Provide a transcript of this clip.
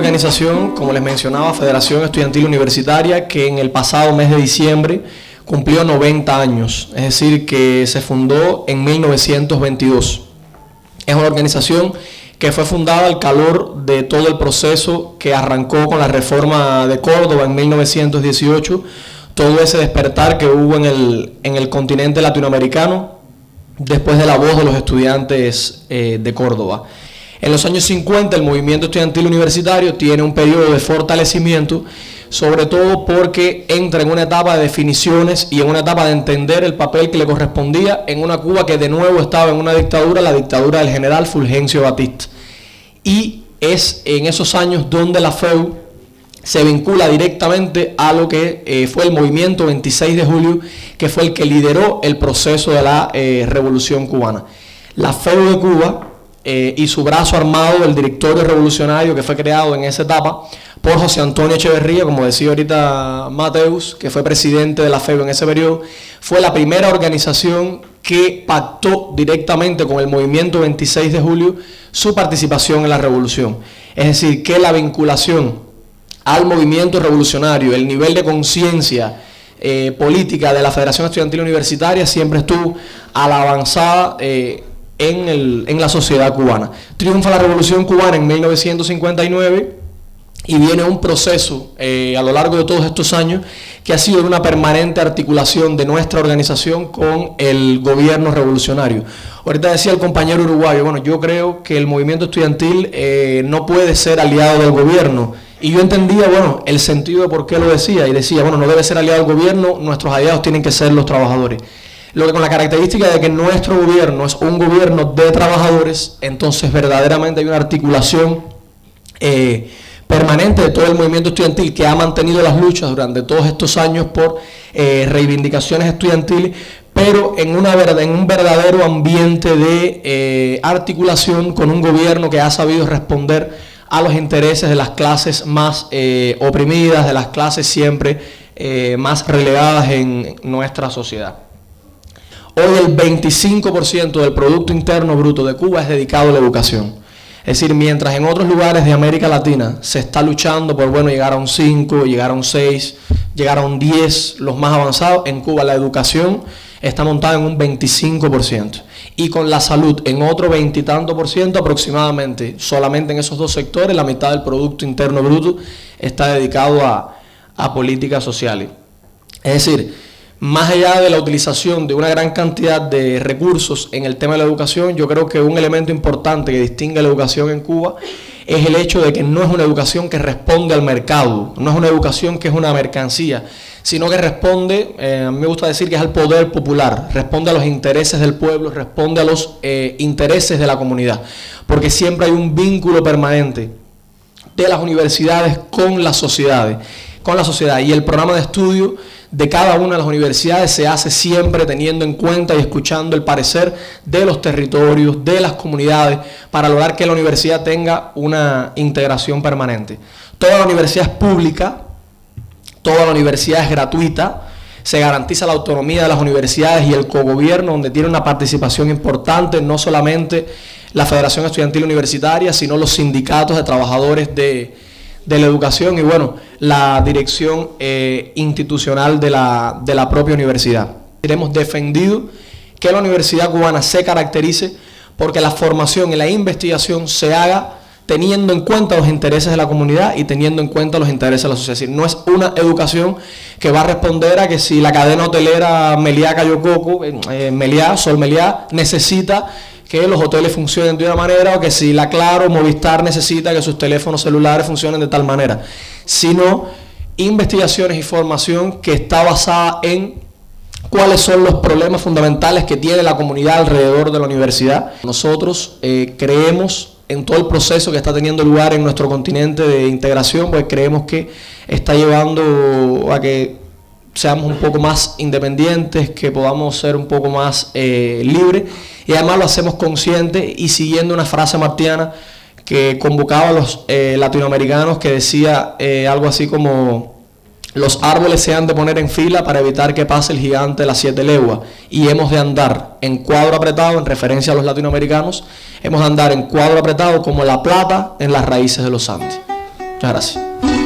organización, como les mencionaba, Federación Estudiantil Universitaria, que en el pasado mes de diciembre cumplió 90 años, es decir, que se fundó en 1922. Es una organización que fue fundada al calor de todo el proceso que arrancó con la reforma de Córdoba en 1918, todo ese despertar que hubo en el continente latinoamericano después de la voz de los estudiantes de Córdoba. En los años 50 el movimiento estudiantil universitario tiene un periodo de fortalecimiento, sobre todo porque entra en una etapa de definiciones y en una etapa de entender el papel que le correspondía en una Cuba que de nuevo estaba en una dictadura, la dictadura del general Fulgencio Batista. Y es en esos años donde la FEU se vincula directamente a lo que fue el movimiento 26 de julio, que fue el que lideró el proceso de la Revolución Cubana. La FEU de Cuba y su brazo armado, el directorio revolucionario que fue creado en esa etapa por José Antonio Echeverría, como decía ahorita Mateus, que fue presidente de la FEU en ese periodo, fue la primera organización que pactó directamente con el movimiento 26 de julio su participación en la revolución. Es decir, que la vinculación al movimiento revolucionario, el nivel de conciencia política de la Federación Estudiantil Universitaria siempre estuvo a la avanzada en la sociedad cubana. Triunfa la Revolución Cubana en 1959 y viene un proceso a lo largo de todos estos años que ha sido una permanente articulación de nuestra organización con el gobierno revolucionario. Ahorita decía el compañero uruguayo, bueno, yo creo que el movimiento estudiantil no puede ser aliado del gobierno. Y yo entendía, bueno, el sentido de por qué lo decía. Y decía, bueno, no debe ser aliado del gobierno, nuestros aliados tienen que ser los trabajadores. Lo que con la característica de que nuestro gobierno es un gobierno de trabajadores, entonces verdaderamente hay una articulación permanente de todo el movimiento estudiantil que ha mantenido las luchas durante todos estos años por reivindicaciones estudiantiles, pero en un verdadero ambiente de articulación con un gobierno que ha sabido responder a los intereses de las clases más oprimidas, de las clases siempre más relegadas en nuestra sociedad. Hoy el 25% del Producto Interno Bruto de Cuba es dedicado a la educación. Es decir, mientras en otros lugares de América Latina se está luchando por, bueno, llegar a un 5, llegar a un 6, llegar a un 10, los más avanzados, en Cuba la educación está montada en un 25%. Y con la salud en otro 20 y tanto por ciento aproximadamente, solamente en esos dos sectores, la mitad del Producto Interno Bruto está dedicado a políticas sociales. Es decir, más allá de la utilización de una gran cantidad de recursos en el tema de la educación, yo creo que un elemento importante que distingue la educación en Cuba es el hecho de que no es una educación que responde al mercado, no es una educación que es una mercancía, sino que responde, a mí me gusta decir que es al poder popular, responde a los intereses del pueblo, responde a los intereses de la comunidad, porque siempre hay un vínculo permanente de las universidades con las sociedades, y el programa de estudio de cada una de las universidades se hace siempre teniendo en cuenta y escuchando el parecer de los territorios, de las comunidades, para lograr que la universidad tenga una integración permanente. Toda la universidad es pública, toda la universidad es gratuita, se garantiza la autonomía de las universidades y el cogobierno, donde tiene una participación importante, no solamente la Federación Estudiantil Universitaria, sino los sindicatos de trabajadores de la educación y, bueno, la dirección institucional de la propia universidad. Hemos defendido que la universidad cubana se caracterice porque la formación y la investigación se haga teniendo en cuenta los intereses de la comunidad y teniendo en cuenta los intereses de la sociedad. Es decir, no es una educación que va a responder a que si la cadena hotelera Meliá Cayo Coco, Sol Meliá, necesita que los hoteles funcionen de una manera, o que si la Claro Movistar necesita que sus teléfonos celulares funcionen de tal manera, sino investigaciones y formación que está basada en cuáles son los problemas fundamentales que tiene la comunidad alrededor de la universidad. Nosotros creemos en todo el proceso que está teniendo lugar en nuestro continente de integración, pues creemos que está llevando a que seamos un poco más independientes, que podamos ser un poco más libres, y además lo hacemos consciente y siguiendo una frase martiana que convocaba a los latinoamericanos, que decía algo así como: los árboles se han de poner en fila para evitar que pase el gigante de las 7 leguas, y hemos de andar en cuadro apretado, en referencia a los latinoamericanos, hemos de andar en cuadro apretado como la plata en las raíces de los Andes. Muchas gracias.